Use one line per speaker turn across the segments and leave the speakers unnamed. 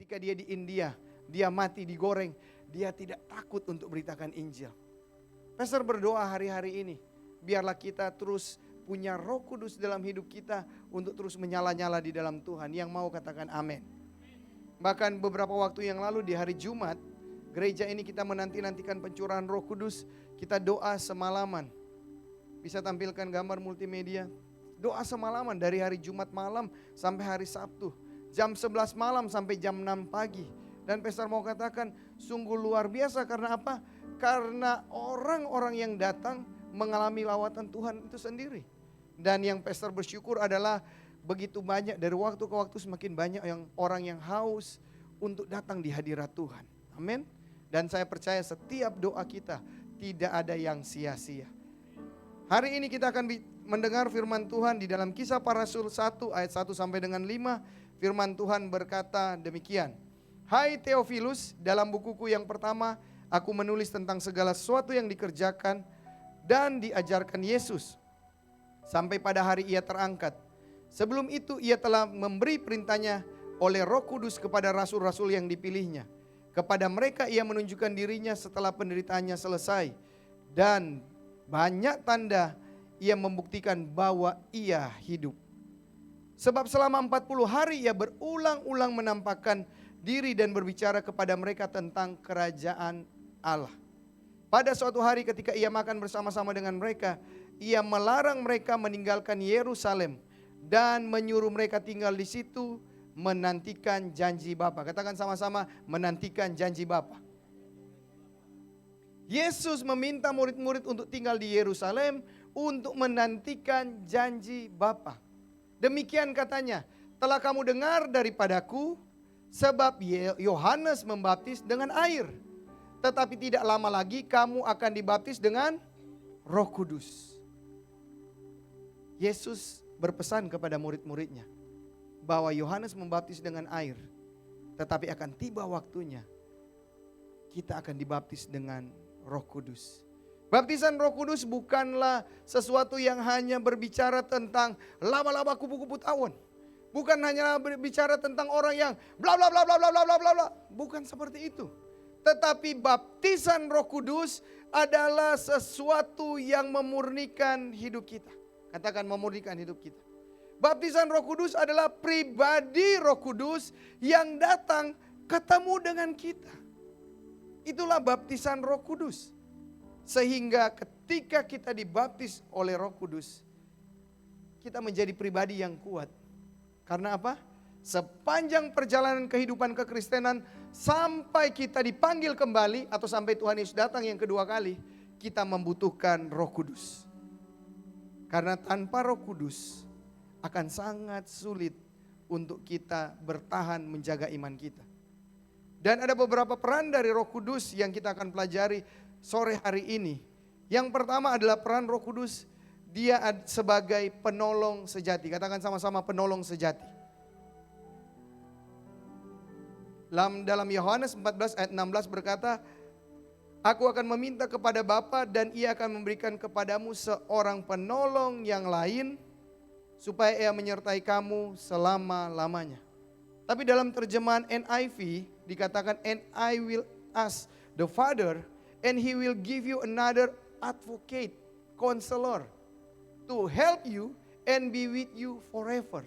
ketika dia di India, dia mati digoreng, dia tidak takut untuk beritakan Injil. Pastor berdoa hari-hari ini, biarlah kita terus punya Roh Kudus dalam hidup kita untuk terus menyala-nyala di dalam Tuhan. Yang mau katakan amin. Bahkan beberapa waktu yang lalu di hari Jumat, gereja ini kita menanti-nantikan pencurahan Roh Kudus. Kita doa semalaman. Bisa tampilkan gambar multimedia. Doa semalaman dari hari Jumat malam sampai hari Sabtu. Jam 11 malam sampai jam 6 pagi. Dan pastor mau katakan sungguh luar biasa karena apa? Karena orang-orang yang datang mengalami lawatan Tuhan itu sendiri. Dan yang pastor bersyukur adalah begitu banyak dari waktu ke waktu semakin banyak orang yang haus untuk datang di hadirat Tuhan. Amin. Dan saya percaya setiap doa kita tidak ada yang sia-sia. Hari ini kita akan mendengar firman Tuhan di dalam Kisah Para Rasul 1 ayat 1 sampai dengan 5. Firman Tuhan berkata demikian. Hai Theophilus, dalam bukuku yang pertama aku menulis tentang segala sesuatu yang dikerjakan dan diajarkan Yesus sampai pada hari ia terangkat. Sebelum itu ia telah memberi perintahnya oleh Roh Kudus kepada rasul-rasul yang dipilihnya. Kepada mereka ia menunjukkan dirinya setelah penderitaannya selesai. Dan banyak tanda ia membuktikan bahwa ia hidup. Sebab selama 40 hari ia berulang-ulang menampakkan diri dan berbicara kepada mereka tentang kerajaan Allah. Pada suatu hari ketika ia makan bersama-sama dengan mereka, ia melarang mereka meninggalkan Yerusalem dan menyuruh mereka tinggal di situ menantikan janji Bapa. Katakan sama-sama, menantikan janji Bapa. Yesus meminta murid-murid untuk tinggal di Yerusalem untuk menantikan janji Bapa. Demikian katanya, telah kamu dengar daripadaku, sebab Yohanes membaptis dengan air. Tetapi tidak lama lagi kamu akan dibaptis dengan Roh Kudus. Yesus berpesan kepada murid-muridnya bahwa Yohanes membaptis dengan air, tetapi akan tiba waktunya kita akan dibaptis dengan Roh Kudus. Baptisan Roh Kudus bukanlah sesuatu yang hanya berbicara tentang laba-laba kupu-kupu tawon. Bukan hanya berbicara tentang orang yang bla bla bla bla bla bla bla bla. Bukan seperti itu. Tetapi baptisan Roh Kudus adalah sesuatu yang memurnikan hidup kita. Katakan memurnikan hidup kita. Baptisan Roh Kudus adalah pribadi Roh Kudus yang datang ketemu dengan kita. Itulah baptisan Roh Kudus. Sehingga ketika kita dibaptis oleh Roh Kudus, kita menjadi pribadi yang kuat. Karena apa? Sepanjang perjalanan kehidupan kekristenan sampai kita dipanggil kembali atau sampai Tuhan Yesus datang yang kedua kali, kita membutuhkan Roh Kudus. Karena tanpa Roh Kudus akan sangat sulit untuk kita bertahan menjaga iman kita. Dan ada beberapa peran dari Roh Kudus yang kita akan pelajari sore hari ini. Yang pertama adalah peran Roh Kudus, dia sebagai penolong sejati. Katakan sama-sama, penolong sejati. Dalam Yohanes 14 ayat 16 berkata, aku akan meminta kepada Bapa dan ia akan memberikan kepadamu seorang penolong yang lain supaya ia menyertai kamu selama-lamanya. Tapi dalam terjemahan NIV dikatakan, and I will ask the Father and he will give you another advocate, counselor to help you and be with you forever.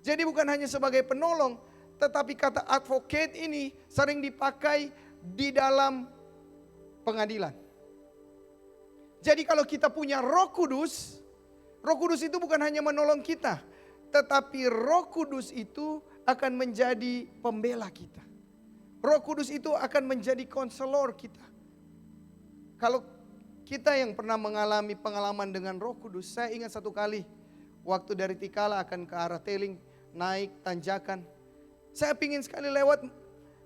Jadi bukan hanya sebagai penolong, tetapi kata advocate ini sering dipakai di dalam pengadilan. Jadi kalau kita punya Roh Kudus, Roh Kudus itu bukan hanya menolong kita, tetapi Roh Kudus itu akan menjadi pembela kita. Roh Kudus itu akan menjadi konselor kita. Kalau kita yang pernah mengalami pengalaman dengan Roh Kudus, saya ingat satu kali waktu dari Tikala akan ke arah Teling, naik tanjakan. Saya pingin sekali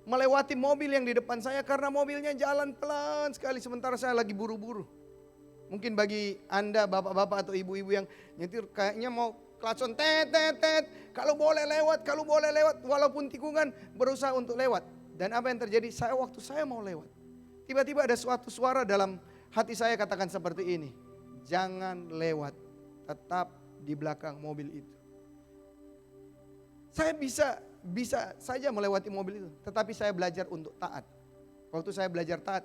melewati mobil yang di depan saya karena mobilnya jalan pelan sekali sementara saya lagi buru-buru. Mungkin bagi Anda bapak-bapak atau ibu-ibu yang nyetir kayaknya mau klakson tet. Kalau boleh lewat, walaupun tikungan berusaha untuk lewat. Dan apa yang terjadi? Waktu saya mau lewat, tiba-tiba ada suatu suara dalam hati saya katakan seperti ini. Jangan lewat, tetap di belakang mobil itu. Saya bisa bisa saja melewati mobil itu. Tetapi saya belajar untuk taat. Waktu saya belajar taat,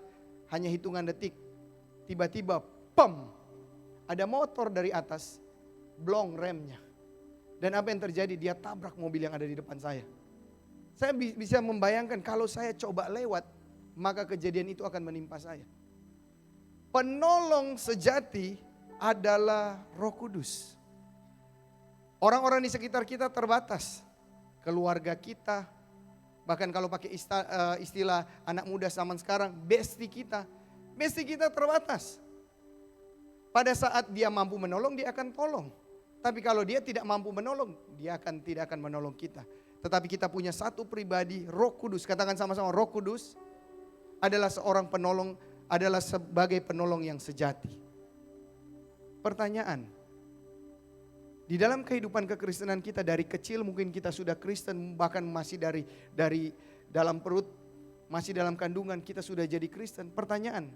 hanya hitungan detik. Tiba-tiba, pam, ada motor dari atas, blong remnya. Dan apa yang terjadi? Dia tabrak mobil yang ada di depan saya. Saya bisa membayangkan kalau saya coba lewat, maka kejadian itu akan menimpa saya. Penolong sejati adalah Roh Kudus. Orang-orang di sekitar kita terbatas. Keluarga kita, bahkan kalau pakai istilah anak muda zaman sekarang, bestie kita terbatas. Pada saat dia mampu menolong, dia akan tolong. Tapi kalau dia tidak mampu menolong, dia tidak akan menolong kita. Tetapi kita punya satu pribadi, Roh Kudus. Katakan sama-sama, Roh Kudus adalah seorang penolong, adalah sebagai penolong yang sejati. Pertanyaan, di dalam kehidupan kekristenan kita dari kecil mungkin kita sudah Kristen, bahkan masih dari dalam perut, masih dalam kandungan kita sudah jadi Kristen. Pertanyaan,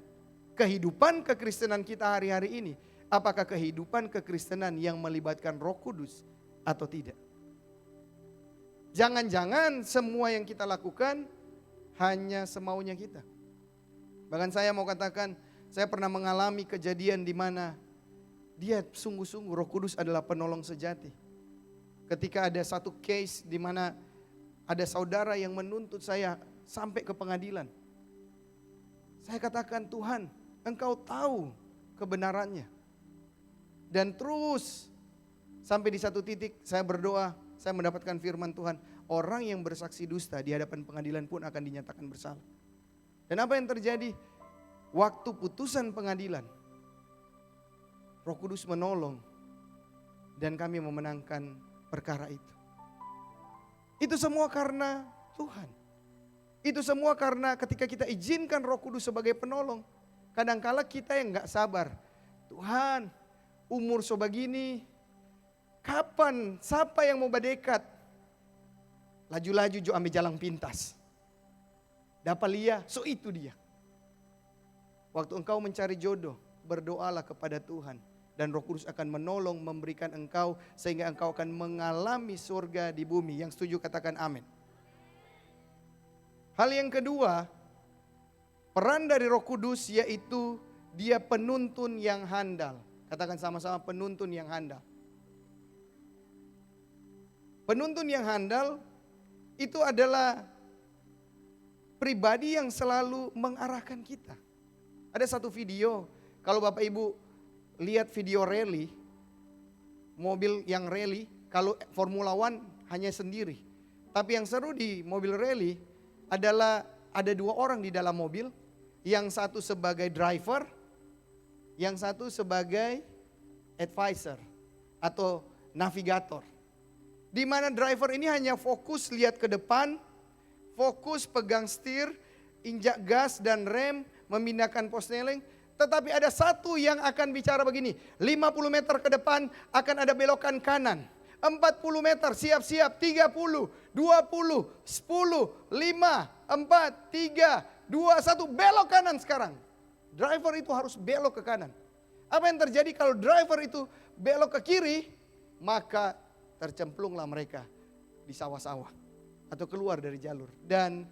kehidupan kekristenan kita hari-hari ini, apakah kehidupan kekristenan yang melibatkan Roh Kudus atau tidak? Jangan-jangan semua yang kita lakukan hanya semaunya kita. Bahkan saya mau katakan, saya pernah mengalami kejadian di mana dia sungguh-sungguh Roh Kudus adalah penolong sejati. Ketika ada satu case di mana ada saudara yang menuntut saya sampai ke pengadilan. Saya katakan, Tuhan, Engkau tahu kebenarannya. Dan terus sampai di satu titik saya berdoa, saya mendapatkan firman Tuhan, orang yang bersaksi dusta di hadapan pengadilan pun akan dinyatakan bersalah. Dan apa yang terjadi? Waktu putusan pengadilan, Roh Kudus menolong dan kami memenangkan perkara itu. Itu semua karena Tuhan. Itu semua karena ketika kita izinkan Roh Kudus sebagai penolong, kadangkala kita yang gak sabar. Tuhan, umur sebegini, kapan, siapa yang mau berdekat? Laju-laju jo ambil jalan pintas. Dapat lihat, so itu dia. Waktu engkau mencari jodoh, berdoalah kepada Tuhan. Dan Roh Kudus akan menolong, memberikan engkau, sehingga engkau akan mengalami surga di bumi. Yang setuju katakan amin. Hal yang kedua, peran dari Roh Kudus yaitu dia penuntun yang handal. Katakan sama-sama, penuntun yang handal. Penuntun yang handal itu adalah pribadi yang selalu mengarahkan kita. Ada satu video, kalau Bapak Ibu lihat video rally, mobil yang rally, kalau Formula One hanya sendiri. Tapi yang seru di mobil rally adalah ada dua orang di dalam mobil, yang satu sebagai driver, yang satu sebagai advisor atau navigator. Di mana driver ini hanya fokus lihat ke depan, fokus pegang setir, injak gas dan rem, memindahkan posneling. Tetapi ada satu yang akan bicara begini, 50 meter ke depan akan ada belokan kanan. 40 meter siap-siap, 30, 20, 10, 5, 4, 3, 2, 1, belok kanan sekarang. Driver itu harus belok ke kanan. Apa yang terjadi kalau driver itu belok ke kiri, maka tercemplunglah mereka di sawah-sawah atau keluar dari jalur. Dan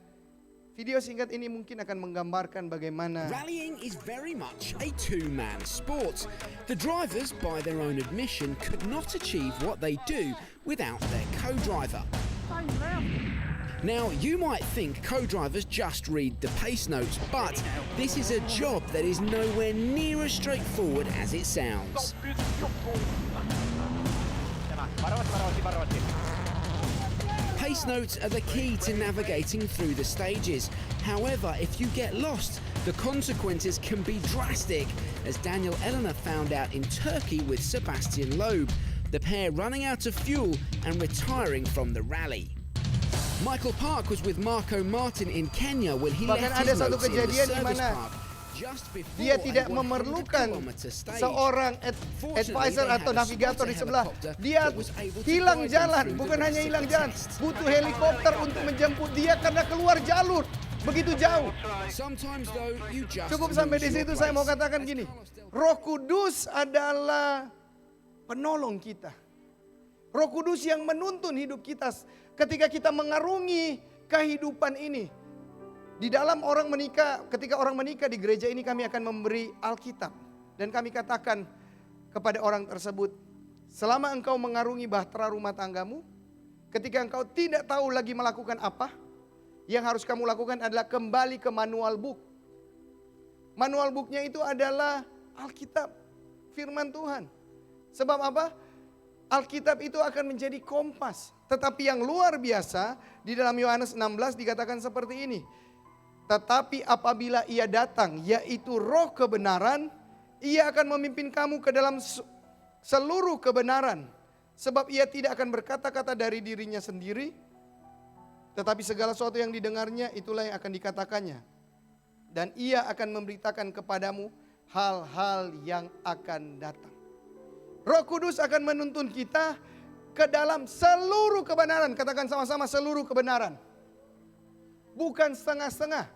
video singkat ini mungkin akan menggambarkan bagaimana
rallying is very much a two-man sport. The drivers, by their own admission, could not achieve what they do without their co-driver. Now, you might think co-drivers just read the pace notes, but this is a job that is nowhere near as straightforward as it sounds. Pace notes are the key to navigating through the stages. However, if you get lost, the consequences can be drastic, as Daniel Elena found out in Turkey with Sebastian Loeb, the pair running out of fuel and retiring from the rally. Michael Park was with Marco Martin in Kenya when he left his notes in the service park.
Dia tidak memerlukan seorang advisor atau navigator di sebelah. Dia hilang jalan, bukan hanya hilang jalan, butuh helikopter untuk menjemput dia karena keluar jalur begitu jauh. Cukup sampai di situ, saya mau katakan gini, Roh Kudus adalah penolong kita. Roh Kudus yang menuntun hidup kita Ketika kita mengarungi kehidupan ini, di dalam orang menikah, ketika orang menikah di gereja ini kami akan memberi Alkitab. Dan kami katakan kepada orang tersebut, selama engkau mengarungi bahtera rumah tanggamu, ketika engkau tidak tahu lagi melakukan apa, yang harus kamu lakukan adalah kembali ke manual book. Manual booknya itu adalah Alkitab, firman Tuhan. Sebab apa? Alkitab itu akan menjadi kompas. Tetapi yang luar biasa, di dalam Yohanes 16 dikatakan seperti ini. Tetapi apabila ia datang, yaitu roh kebenaran, ia akan memimpin kamu ke dalam seluruh kebenaran. Sebab ia tidak akan berkata-kata dari dirinya sendiri, tetapi segala sesuatu yang didengarnya itulah yang akan dikatakannya. Dan ia akan memberitakan kepadamu hal-hal yang akan datang. Roh Kudus akan menuntun kita ke dalam seluruh kebenaran. Katakan sama-sama, seluruh kebenaran. Bukan setengah-setengah,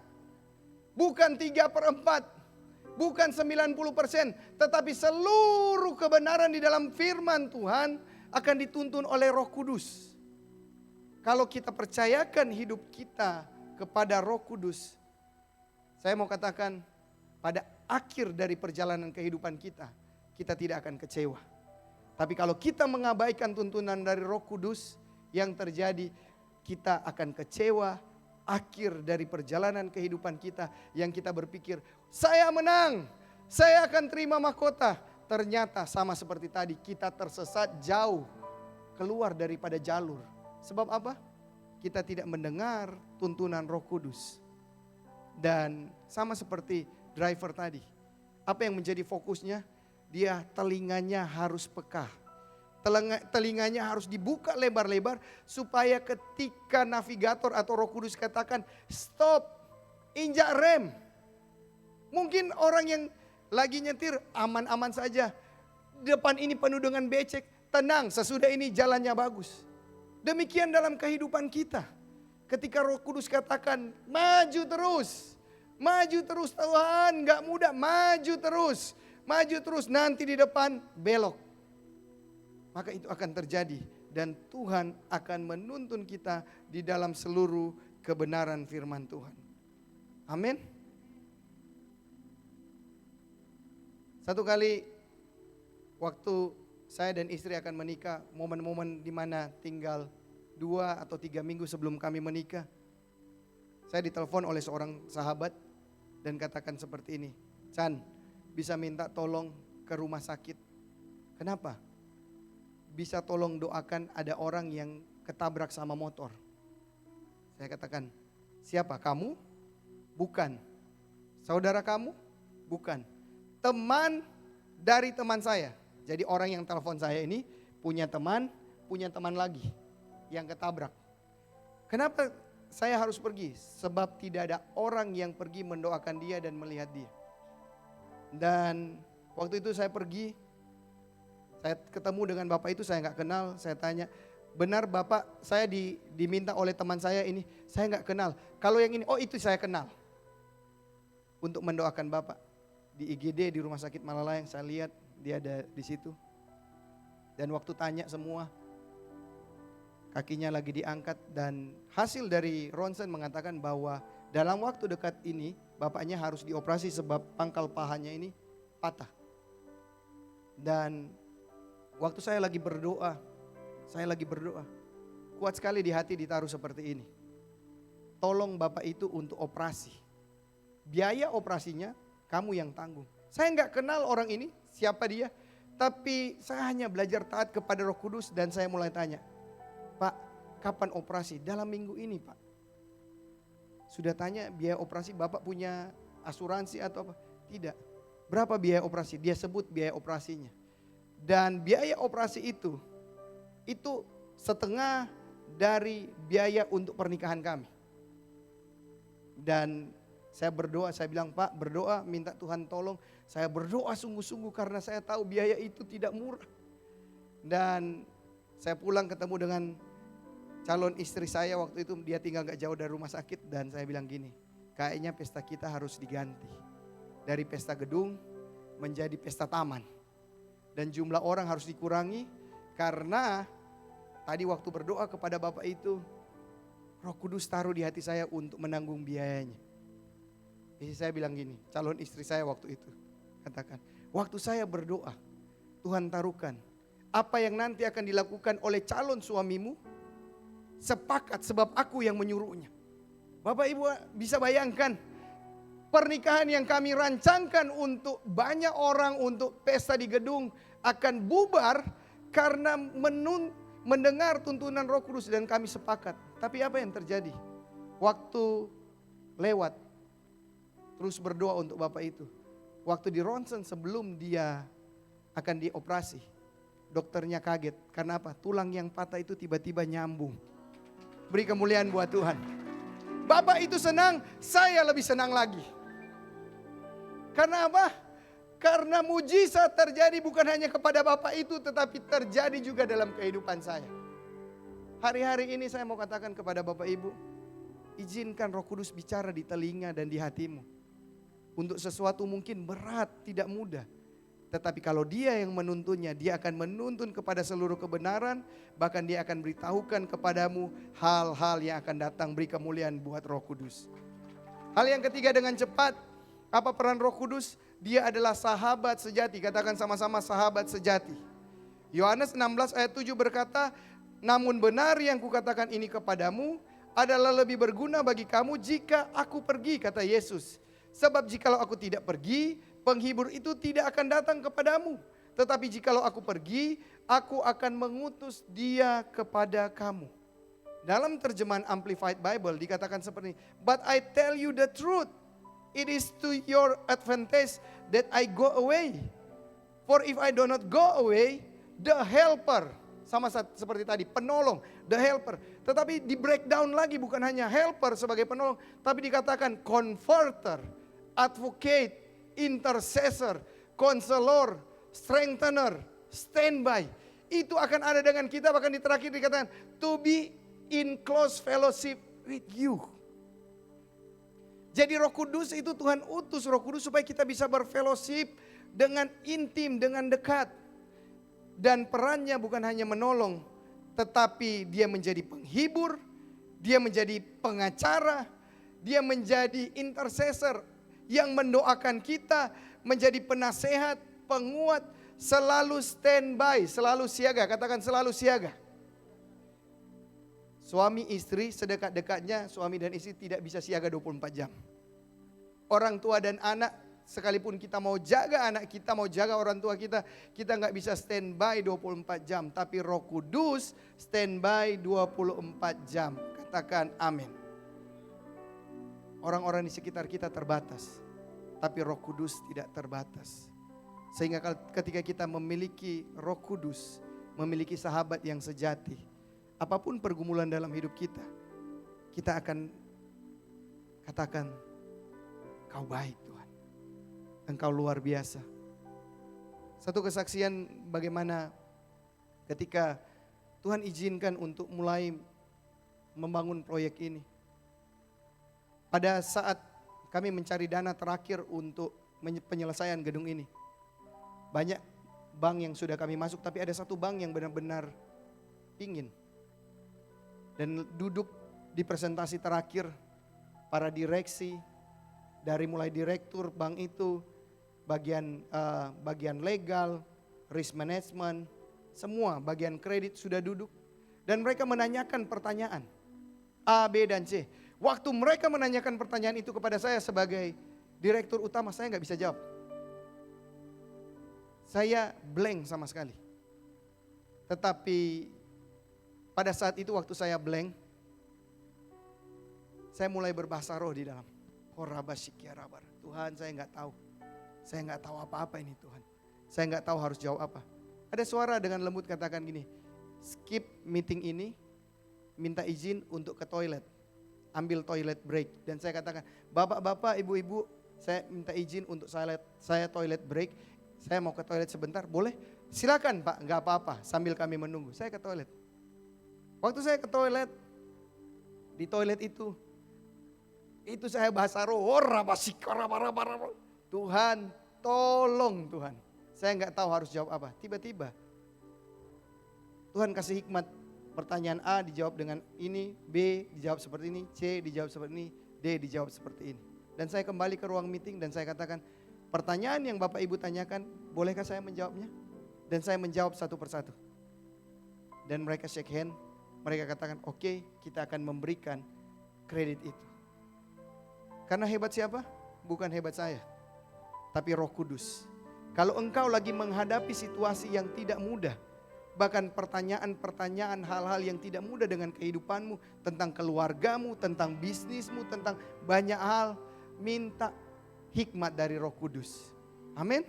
bukan 3/4, bukan 90%, tetapi seluruh kebenaran di dalam firman Tuhan akan dituntun oleh Roh Kudus. Kalau kita percayakan hidup kita kepada Roh Kudus, saya mau katakan pada akhir dari perjalanan kehidupan kita, kita tidak akan kecewa. Tapi kalau kita mengabaikan tuntunan dari Roh Kudus, yang terjadi kita akan kecewa. Akhir dari perjalanan kehidupan kita yang kita berpikir, saya menang, saya akan terima mahkota. Ternyata sama seperti tadi, kita tersesat jauh keluar daripada jalur. Sebab apa? Kita tidak mendengar tuntunan Roh Kudus. Dan sama seperti driver tadi, apa yang menjadi fokusnya? Dia telinganya harus peka. Telinganya harus dibuka lebar-lebar supaya ketika navigator atau Roh Kudus katakan stop, injak rem. Mungkin orang yang lagi nyetir aman-aman saja. Depan ini penuh dengan becek, tenang, sesudah ini jalannya bagus. Demikian dalam kehidupan kita. Ketika Roh Kudus katakan maju terus Tuhan, gak mudah, maju terus, nanti di depan belok. Maka itu akan terjadi dan Tuhan akan menuntun kita di dalam seluruh kebenaran firman Tuhan. Amin. Satu kali waktu saya dan istri akan menikah, momen-momen di mana tinggal 2 atau 3 minggu sebelum kami menikah, saya ditelepon oleh seorang sahabat dan katakan seperti ini, Chan, bisa minta tolong ke rumah sakit. Kenapa? Bisa tolong doakan ada orang yang ketabrak sama motor. Saya katakan, siapa? Kamu? Bukan. Saudara kamu? Bukan. Teman dari teman saya. Jadi orang yang telepon saya ini punya teman lagi yang ketabrak. Kenapa saya harus pergi? Sebab tidak ada orang yang pergi mendoakan dia dan melihat dia. Dan waktu itu saya pergi, saya ketemu dengan bapak itu, saya gak kenal. Saya tanya, benar bapak, saya diminta oleh teman saya ini, saya gak kenal. Kalau yang ini, oh itu saya kenal. Untuk mendoakan bapak. Di IGD di Rumah Sakit Malalayang, saya lihat dia ada di situ. Dan waktu tanya semua, kakinya lagi diangkat. Dan hasil dari ronsen mengatakan bahwa dalam waktu dekat ini, bapaknya harus dioperasi sebab pangkal pahanya ini patah. Dan waktu saya lagi berdoa, kuat sekali di hati ditaruh seperti ini. Tolong bapak itu untuk operasi. Biaya operasinya kamu yang tanggung. Saya nggak kenal orang ini, siapa dia. Tapi saya hanya belajar taat kepada Roh Kudus dan saya mulai tanya, Pak, kapan operasi? Dalam minggu ini Pak. Sudah tanya biaya operasi, bapak punya asuransi atau apa? Tidak. Berapa biaya operasi? Dia sebut biaya operasinya. Dan biaya operasi itu setengah dari biaya untuk pernikahan kami. Dan saya berdoa, saya bilang Pak berdoa minta Tuhan tolong. Saya berdoa sungguh-sungguh karena saya tahu biaya itu tidak murah. Dan saya pulang ketemu dengan calon istri saya waktu itu, dia tinggal gak jauh dari rumah sakit. Dan saya bilang gini, kayaknya pesta kita harus diganti. Dari pesta gedung menjadi pesta taman. Dan jumlah orang harus dikurangi karena Tadi waktu berdoa kepada Bapak itu, Roh Kudus taruh di hati saya untuk menanggung biayanya. Jadi saya bilang gini, calon istri saya waktu itu katakan, waktu saya berdoa, Tuhan taruhkan apa yang nanti akan dilakukan oleh calon suamimu, sepakat sebab aku yang menyuruhnya. Bapak Ibu bisa bayangkan, pernikahan yang kami rancangkan untuk banyak orang, untuk pesta di gedung akan bubar karena mendengar tuntunan Roh Kudus dan kami sepakat. Tapi apa yang terjadi? Waktu lewat, terus berdoa untuk Bapak itu. Waktu di ronsen sebelum dia akan dioperasi, dokternya kaget. Karena apa? Tulang yang patah itu tiba-tiba nyambung. Beri kemuliaan buat Tuhan. Bapak itu senang, saya lebih senang lagi. Karena apa? Karena mujizat terjadi bukan hanya kepada Bapak itu, tetapi terjadi juga dalam kehidupan saya. Hari-hari ini saya mau katakan kepada Bapak Ibu, izinkan Roh Kudus bicara di telinga dan di hatimu. Untuk sesuatu mungkin berat, tidak mudah. Tetapi kalau dia yang menuntunnya, dia akan menuntun kepada seluruh kebenaran. Bahkan dia akan beritahukan kepadamu hal-hal yang akan datang. Beri kemuliaan buat Roh Kudus. Hal yang ketiga, dengan cepat, apa peran Roh Kudus? Dia adalah sahabat sejati. Katakan sama-sama, sahabat sejati. Yohanes 16 ayat 7 berkata, namun benar yang kukatakan ini kepadamu adalah lebih berguna bagi kamu jika aku pergi, kata Yesus. Sebab jikalau aku tidak pergi, penghibur itu tidak akan datang kepadamu. Tetapi jikalau aku pergi, aku akan mengutus dia kepada kamu. Dalam terjemahan Amplified Bible dikatakan seperti ini, but I tell you the truth. It is to your advantage that I go away. For if I do not go away, the helper, sama seperti tadi, penolong, the helper. Tetapi di breakdown lagi, bukan hanya helper sebagai penolong, tapi dikatakan comforter, advocate, intercessor, counselor, strengthener, standby. Itu akan ada dengan kita, bahkan di terakhir dikatakan to be in close fellowship with you. Jadi Roh Kudus itu Tuhan utus Roh Kudus supaya kita bisa berfellowship dengan intim, dengan dekat. Dan perannya bukan hanya menolong, tetapi dia menjadi penghibur, dia menjadi pengacara, dia menjadi intercessor yang mendoakan kita, menjadi penasehat, penguat, selalu standby, selalu siaga. Katakan selalu siaga. Suami istri sedekat-dekatnya, suami dan istri tidak bisa siaga 24 jam. Orang tua dan anak, sekalipun kita mau jaga anak kita, mau jaga orang tua kita, kita nggak bisa standby 24 jam. Tapi Roh Kudus standby 24 jam. Katakan amin. Orang-orang di sekitar kita terbatas, tapi Roh Kudus tidak terbatas. Sehingga ketika kita memiliki Roh Kudus, memiliki sahabat yang sejati, apapun pergumulan dalam hidup kita, kita akan katakan, kau baik Tuhan, Engkau luar biasa. Satu kesaksian bagaimana ketika Tuhan izinkan untuk mulai membangun proyek ini. Pada saat kami mencari dana terakhir untuk penyelesaian gedung ini, banyak bank yang sudah kami masuk, tapi ada satu bank yang benar-benar pingin. Dan duduk di presentasi terakhir, para direksi, dari mulai direktur bank itu, bagian legal, risk management, semua bagian kredit sudah duduk. Dan mereka menanyakan pertanyaan A, B, dan C. Waktu mereka menanyakan pertanyaan itu kepada saya sebagai direktur utama, saya nggak bisa jawab. Saya blank sama sekali. Tetapi pada saat itu waktu saya blank, saya mulai berbahasa roh di dalam. Tuhan, saya nggak tahu. Saya nggak tahu apa-apa ini Tuhan. Saya nggak tahu harus jawab apa. Ada suara dengan lembut katakan gini, skip meeting ini, minta izin untuk ke toilet. Ambil toilet break. Dan saya katakan, bapak-bapak, ibu-ibu, saya minta izin untuk saya toilet break. Saya mau ke toilet sebentar, boleh? Silakan Pak, nggak apa-apa, sambil kami menunggu. Saya ke toilet. Waktu saya ke toilet, di toilet itu saya bahasa roh, Tuhan, tolong Tuhan. Saya nggak tahu harus jawab apa. Tiba-tiba Tuhan kasih hikmat Pertanyaan A dijawab dengan ini, B dijawab seperti ini, C dijawab seperti ini, D dijawab seperti ini. Dan saya kembali ke ruang meeting dan saya katakan, pertanyaan yang Bapak Ibu tanyakan, bolehkah saya menjawabnya? Dan saya menjawab satu persatu. Dan mereka shake hand, mereka katakan, oke, kita akan memberikan kredit itu. Karena hebat siapa? Bukan hebat saya, tapi Roh Kudus. Kalau engkau lagi menghadapi situasi yang tidak mudah, bahkan pertanyaan-pertanyaan hal-hal yang tidak mudah dengan kehidupanmu, tentang keluargamu, tentang bisnismu, tentang banyak hal, minta hikmat dari Roh Kudus. Amin.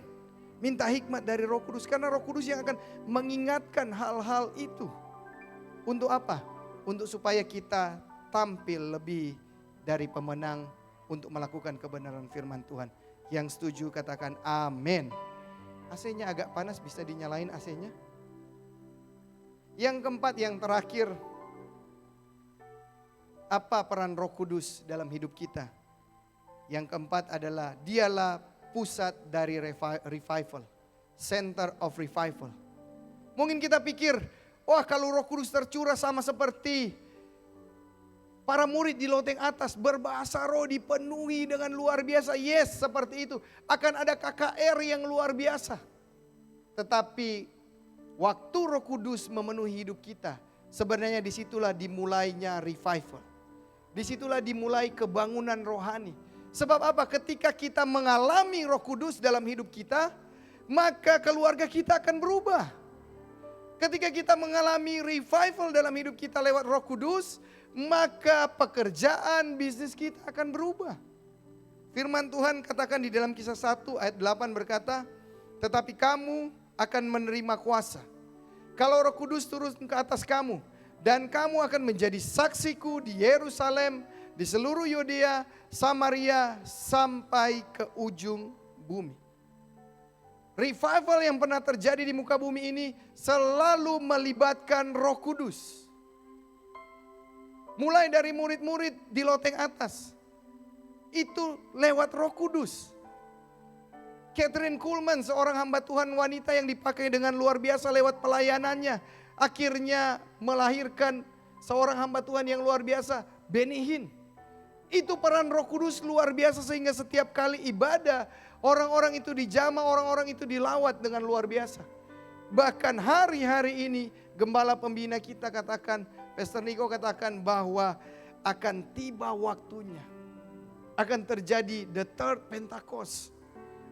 Minta hikmat dari Roh Kudus, karena Roh Kudus yang akan mengingatkan hal-hal itu. Untuk apa? Untuk supaya kita tampil lebih dari pemenang untuk melakukan kebenaran firman Tuhan. Yang setuju katakan amin. AC-nya agak panas, bisa dinyalain AC-nya? Yang keempat, yang terakhir, apa peran Roh Kudus dalam hidup kita? Yang keempat adalah dialah pusat dari revival, center of revival. Mungkin kita pikir, wah kalau Roh Kudus tercurah sama seperti para murid di loteng atas, berbahasa roh, dipenuhi dengan luar biasa. Yes, seperti itu. Akan ada KKR yang luar biasa. Tetapi waktu Roh Kudus memenuhi hidup kita, sebenarnya disitulah dimulainya revival. Disitulah dimulai kebangunan rohani. Sebab apa? Ketika kita mengalami Roh Kudus dalam hidup kita, maka keluarga kita akan berubah. Ketika kita mengalami revival dalam hidup kita lewat Roh Kudus, maka pekerjaan bisnis kita akan berubah. Firman Tuhan katakan di dalam Kisah 1 ayat 8 berkata, tetapi kamu akan menerima kuasa kalau Roh Kudus turun ke atas kamu, dan kamu akan menjadi saksiku di Yerusalem, di seluruh Yudea, Samaria, sampai ke ujung bumi. Revival yang pernah terjadi di muka bumi ini selalu melibatkan Roh Kudus. Mulai dari murid-murid di loteng atas, itu lewat Roh Kudus. Catherine Kuhlman, seorang hamba Tuhan wanita yang dipakai dengan luar biasa lewat pelayanannya, akhirnya melahirkan seorang hamba Tuhan yang luar biasa, Benny Hinn. Itu peran Roh Kudus luar biasa, sehingga setiap kali ibadah orang-orang itu dijamah, orang-orang itu dilawat dengan luar biasa. Bahkan hari-hari ini gembala pembina kita katakan, Pastor Niko katakan bahwa akan tiba waktunya, akan terjadi the third Pentecost.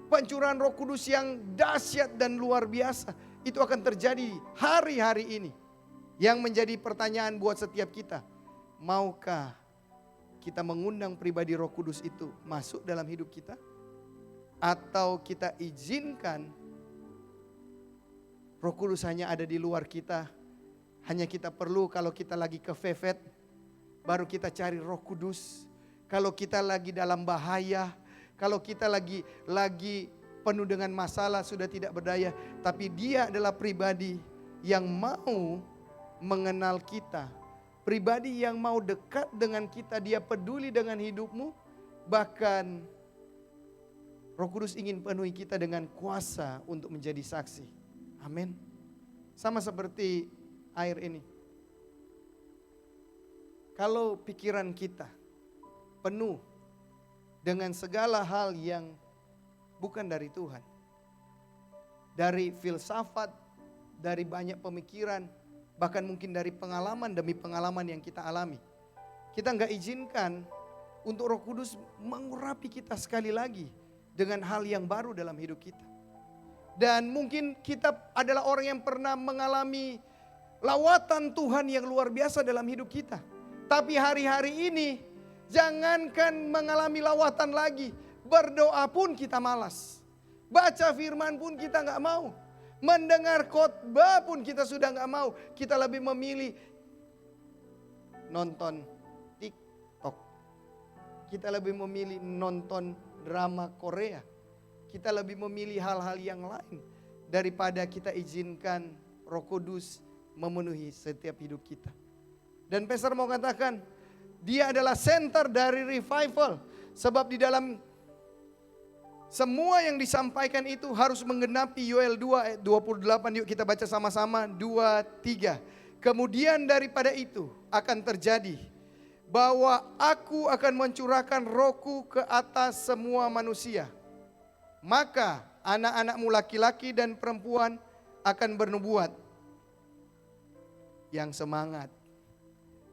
Pencurahan Roh Kudus yang dahsyat dan luar biasa itu akan terjadi hari-hari ini. Yang menjadi pertanyaan buat setiap kita, maukah kita mengundang pribadi Roh Kudus itu masuk dalam hidup kita? Atau kita izinkan Roh Kudus hanya ada di luar kita, hanya kita perlu kalau kita lagi kefefet, baru kita cari Roh Kudus. Kalau kita lagi dalam bahaya, kalau kita lagi penuh dengan masalah, sudah tidak berdaya, tapi Dia adalah pribadi yang mau mengenal kita, pribadi yang mau dekat dengan kita, Dia peduli dengan hidupmu. Bahkan Roh Kudus ingin penuhi kita dengan kuasa untuk menjadi saksi. Amin. Sama seperti air ini. Kalau pikiran kita penuh dengan segala hal yang bukan dari Tuhan, dari filsafat, dari banyak pemikiran, bahkan mungkin dari pengalaman demi pengalaman yang kita alami, kita nggak izinkan untuk Roh Kudus mengurapi kita sekali lagi dengan hal yang baru dalam hidup kita. Dan mungkin kita adalah orang yang pernah mengalami lawatan Tuhan yang luar biasa dalam hidup kita. Tapi hari-hari ini jangankan mengalami lawatan lagi, berdoa pun kita malas. Baca firman pun kita gak mau. Mendengar khotbah pun kita sudah gak mau. Kita lebih memilih nonton TikTok. Kita lebih memilih nonton drama Korea. Kita lebih memilih hal-hal yang lain daripada kita izinkan Roh Kudus memenuhi setiap hidup kita. Dan Pastor mau katakan, Dia adalah center dari revival. Sebab di dalam semua yang disampaikan itu harus menggenapi Yoel 2 ayat 28. Yuk kita baca sama-sama, 2, 3. Kemudian daripada itu akan terjadi bahwa aku akan mencurahkan rohku ke atas semua manusia. Maka anak-anakmu laki-laki dan perempuan akan bernubuat. Yang semangat.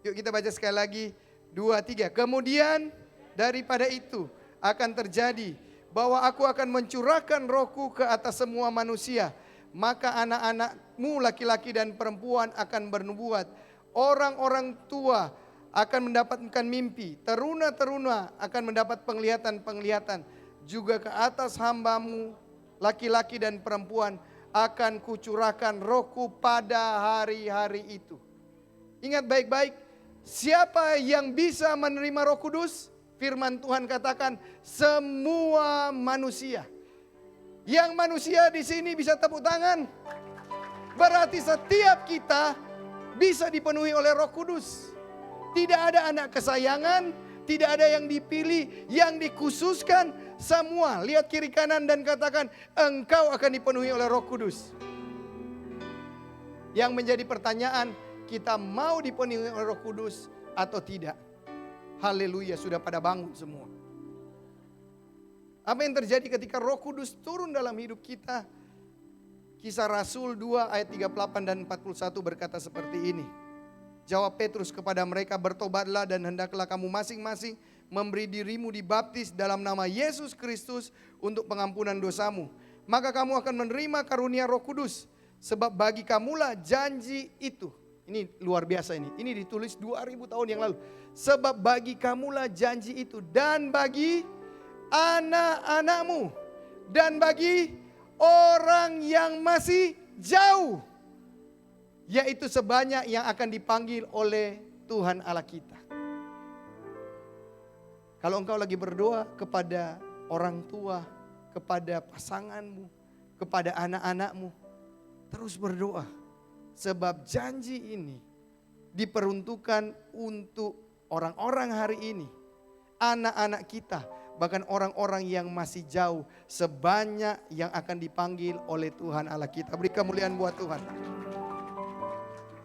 Yuk kita baca sekali lagi. 2, 3. Kemudian daripada itu akan terjadi bahwa aku akan mencurahkan rohku ke atas semua manusia. Maka anak-anakmu laki-laki dan perempuan akan bernubuat. Orang-orang tua akan mendapatkan mimpi. Teruna-teruna akan mendapat penglihatan-penglihatan. Juga ke atas hambamu laki-laki dan perempuan akan kucurahkan rohku pada hari-hari itu. Ingat baik-baik, siapa yang bisa menerima Roh Kudus? Firman Tuhan katakan semua manusia. Yang manusia di sini bisa tepuk tangan. Berarti setiap kita bisa dipenuhi oleh Roh Kudus. Tidak ada anak kesayangan, tidak ada yang dipilih, yang dikhususkan. Semua lihat kiri kanan dan katakan engkau akan dipenuhi oleh Roh Kudus. Yang menjadi pertanyaan, kita mau dipenuhi oleh Roh Kudus atau tidak? Haleluya, sudah pada bangun semua. Apa yang terjadi ketika Roh Kudus turun dalam hidup kita? Kisah Rasul 2 ayat 38 dan 41 berkata seperti ini. Jawab Petrus kepada mereka, bertobatlah dan hendaklah kamu masing-masing memberi dirimu dibaptis dalam nama Yesus Kristus untuk pengampunan dosamu. Maka kamu akan menerima karunia Roh Kudus. Sebab bagi kamulah janji itu. Ini luar biasa ini. Ini ditulis 2000 tahun yang lalu. Sebab bagi kamulah janji itu. Dan bagi anak-anakmu. Dan bagi orang yang masih jauh. Yaitu sebanyak yang akan dipanggil oleh Tuhan Allah kita. Kalau engkau lagi berdoa kepada orang tua, kepada pasanganmu, kepada anak-anakmu, terus berdoa. Sebab janji ini diperuntukkan untuk orang-orang hari ini. Anak-anak kita, bahkan orang-orang yang masih jauh. Sebanyak yang akan dipanggil oleh Tuhan Allah kita. Beri kemuliaan buat Tuhan.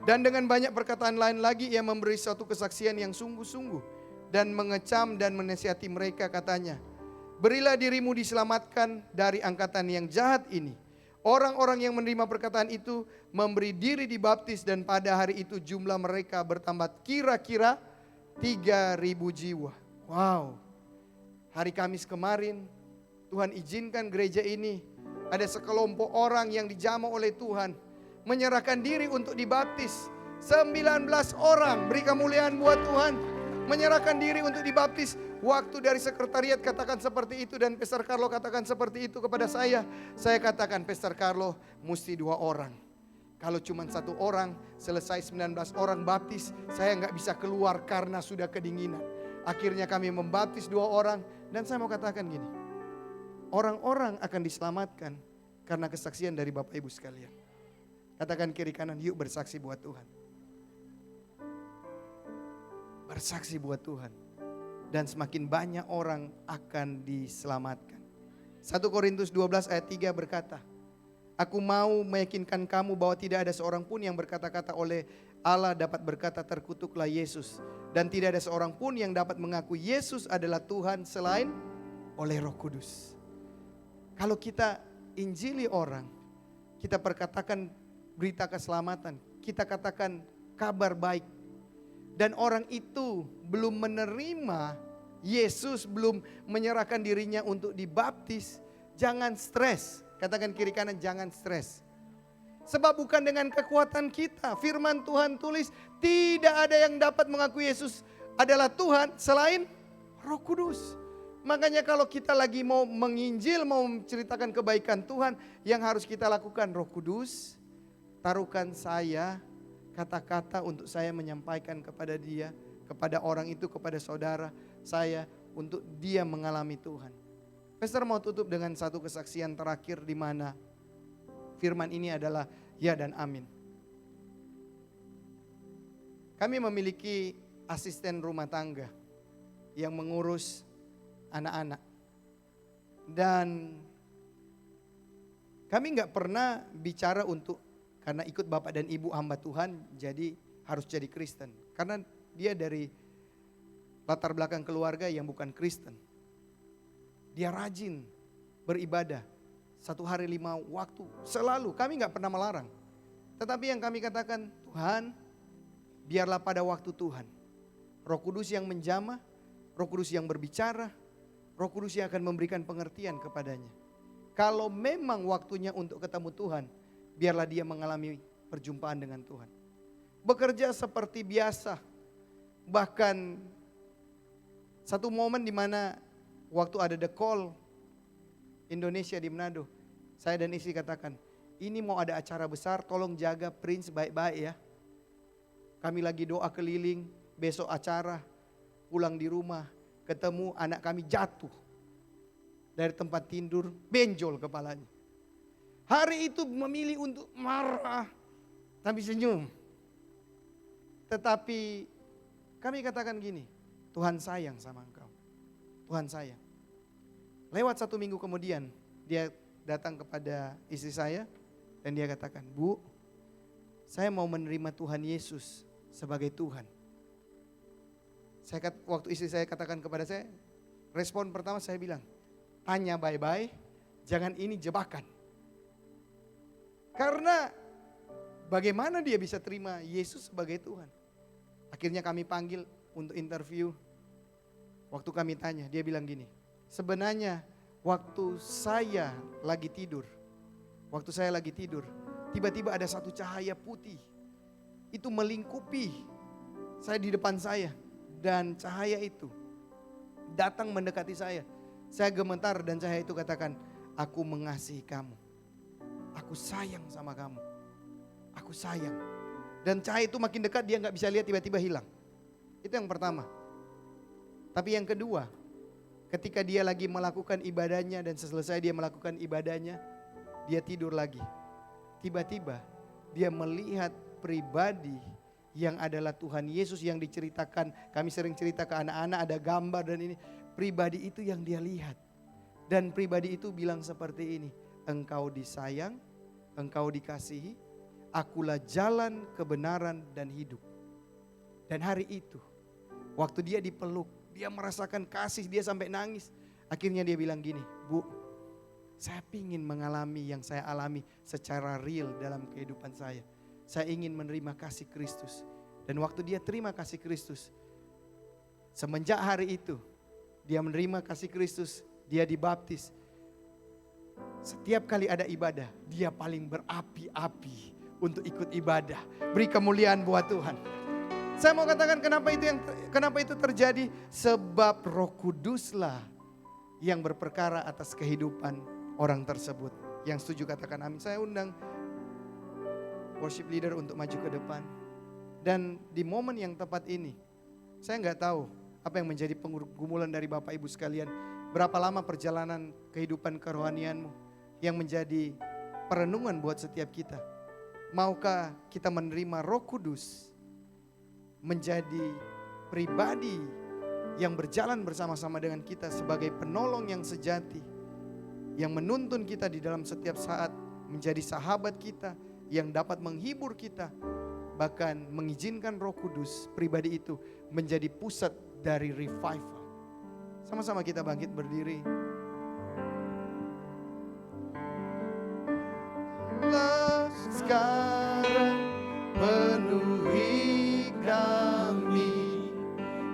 Dan dengan banyak perkataan lain lagi ia memberi suatu kesaksian yang sungguh-sungguh. Dan mengecam dan menasihati mereka katanya. Berilah dirimu diselamatkan dari angkatan yang jahat ini. Orang-orang yang menerima perkataan itu memberi diri dibaptis dan pada hari itu jumlah mereka bertambah kira-kira 3.000 jiwa. Wow. Hari Kamis kemarin Tuhan izinkan gereja ini ada sekelompok orang yang dijamah oleh Tuhan. Menyerahkan diri untuk dibaptis. 19 orang, beri kemuliaan buat Tuhan. Menyerahkan diri untuk dibaptis. Waktu dari sekretariat katakan seperti itu dan Pastor Carlo katakan seperti itu kepada saya. Saya katakan Pastor Carlo mesti 2 orang. Kalau cuma 1 orang selesai 19 orang baptis, saya nggak bisa keluar karena sudah kedinginan. Akhirnya kami membaptis 2 orang dan saya mau katakan gini. Orang-orang akan diselamatkan karena kesaksian dari Bapak Ibu sekalian. Katakan kiri kanan, yuk bersaksi buat Tuhan. Bersaksi buat Tuhan. Dan semakin banyak orang akan diselamatkan. 1 Korintus 12 ayat 3 berkata, aku mau meyakinkan kamu bahwa tidak ada seorang pun yang berkata-kata oleh Allah dapat berkata terkutuklah Yesus. Dan tidak ada seorang pun yang dapat mengaku Yesus adalah Tuhan selain oleh Roh Kudus. Kalau kita injili orang, kita perkatakan berita keselamatan, kita katakan kabar baik. Dan orang itu belum menerima Yesus, belum menyerahkan dirinya untuk dibaptis, jangan stres. Katakan kiri kanan, jangan stres. Sebab bukan dengan kekuatan kita. Firman Tuhan tulis, tidak ada yang dapat mengaku Yesus adalah Tuhan selain Roh Kudus. Makanya kalau kita lagi mau menginjil, mau menceritakan kebaikan Tuhan, yang harus kita lakukan, Roh Kudus, taruhkan saya kata-kata untuk saya menyampaikan kepada dia, kepada orang itu, kepada saudara saya, untuk dia mengalami Tuhan. Pastor mau tutup dengan satu kesaksian terakhir di mana firman ini adalah ya dan amin. Kami memiliki asisten rumah tangga yang mengurus anak-anak. Dan kami gak pernah bicara untuk karena ikut bapak dan ibu hamba Tuhan, jadi harus jadi Kristen. Karena dia dari latar belakang keluarga yang bukan Kristen. Dia rajin beribadah, 1 hari 5 waktu, selalu. Kami gak pernah melarang. Tetapi yang kami katakan, Tuhan, biarlah pada waktu Tuhan, Roh Kudus yang menjamah, Roh Kudus yang berbicara, Roh Kudus yang akan memberikan pengertian kepadanya. Kalau memang waktunya untuk ketemu Tuhan, biarlah dia mengalami perjumpaan dengan Tuhan. Bekerja seperti biasa. Bahkan satu momen di mana waktu ada The Call Indonesia di Manado, saya dan istri katakan, ini mau ada acara besar, tolong jaga Prince baik-baik ya. Kami lagi doa keliling, besok acara, pulang di rumah, ketemu anak kami jatuh dari tempat tidur, benjol kepalanya. Hari itu memilih untuk marah, tapi senyum. Tetapi kami katakan gini, Tuhan sayang sama engkau. Tuhan sayang. Lewat 1 minggu kemudian, dia datang kepada istri saya dan dia katakan, Bu, saya mau menerima Tuhan Yesus sebagai Tuhan. Waktu istri saya katakan kepada saya, respon pertama saya bilang, tanya baik-baik, jangan ini jebakan. Karena bagaimana dia bisa terima Yesus sebagai Tuhan? Akhirnya kami panggil untuk interview. Waktu kami tanya, dia bilang gini, sebenarnya waktu saya lagi tidur, tiba-tiba ada satu cahaya putih. Itu melingkupi saya di depan saya. Dan cahaya itu datang mendekati saya. Saya gemetar dan cahaya itu katakan, aku mengasihi kamu. Aku sayang sama kamu. Aku sayang. Dan cahaya itu makin dekat, dia gak bisa lihat, tiba-tiba hilang. Itu yang pertama. Tapi yang kedua, ketika dia lagi melakukan ibadahnya dan selesai dia melakukan ibadahnya, dia tidur lagi. Tiba-tiba dia melihat pribadi yang adalah Tuhan Yesus yang diceritakan. Kami sering cerita ke anak-anak, ada gambar dan ini. Pribadi itu yang dia lihat. Dan pribadi itu bilang seperti ini, engkau disayang, engkau dikasihi, akulah jalan, kebenaran dan hidup. Dan hari itu, waktu dia dipeluk, dia merasakan kasih, dia sampai nangis. Akhirnya dia bilang gini, Bu, saya ingin mengalami yang saya alami secara real dalam kehidupan saya. Saya ingin menerima kasih Kristus. Dan waktu dia terima kasih Kristus, semenjak hari itu, dia menerima kasih Kristus, dia dibaptis. Setiap kali ada ibadah, dia paling berapi-api untuk ikut ibadah. Beri kemuliaan buat Tuhan. Saya mau katakan kenapa itu terjadi? Sebab Roh Kuduslah yang berperkara atas kehidupan orang tersebut. Yang setuju katakan amin. Saya undang worship leader untuk maju ke depan. Dan di momen yang tepat ini, saya nggak tahu apa yang menjadi pergumulan dari Bapak Ibu sekalian. Berapa lama perjalanan kehidupan kerohanianmu yang menjadi perenungan buat setiap kita. Maukah kita menerima Roh Kudus menjadi pribadi yang berjalan bersama-sama dengan kita sebagai penolong yang sejati, yang menuntun kita di dalam setiap saat, menjadi sahabat kita, yang dapat menghibur kita, bahkan mengizinkan Roh Kudus pribadi itu menjadi pusat dari revival. Sama-sama kita bangkit berdiri. Sekarang penuhi kami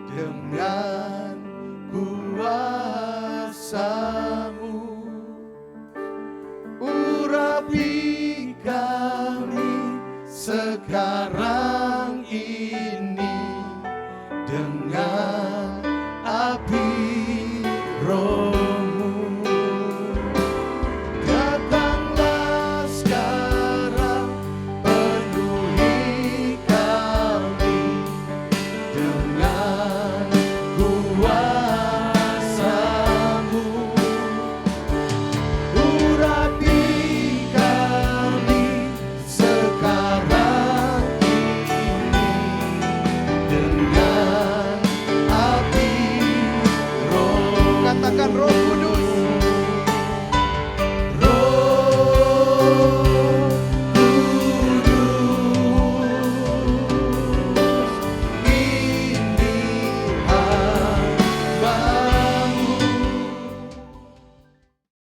dengan kuasa-Mu, urapi kami sekarang ini dengan api Roh-Mu. Datanglah sekarang, penuhi kami dengan kuasa-Mu, urapi kami sekarang ini dengan api Roh. Katakan Roh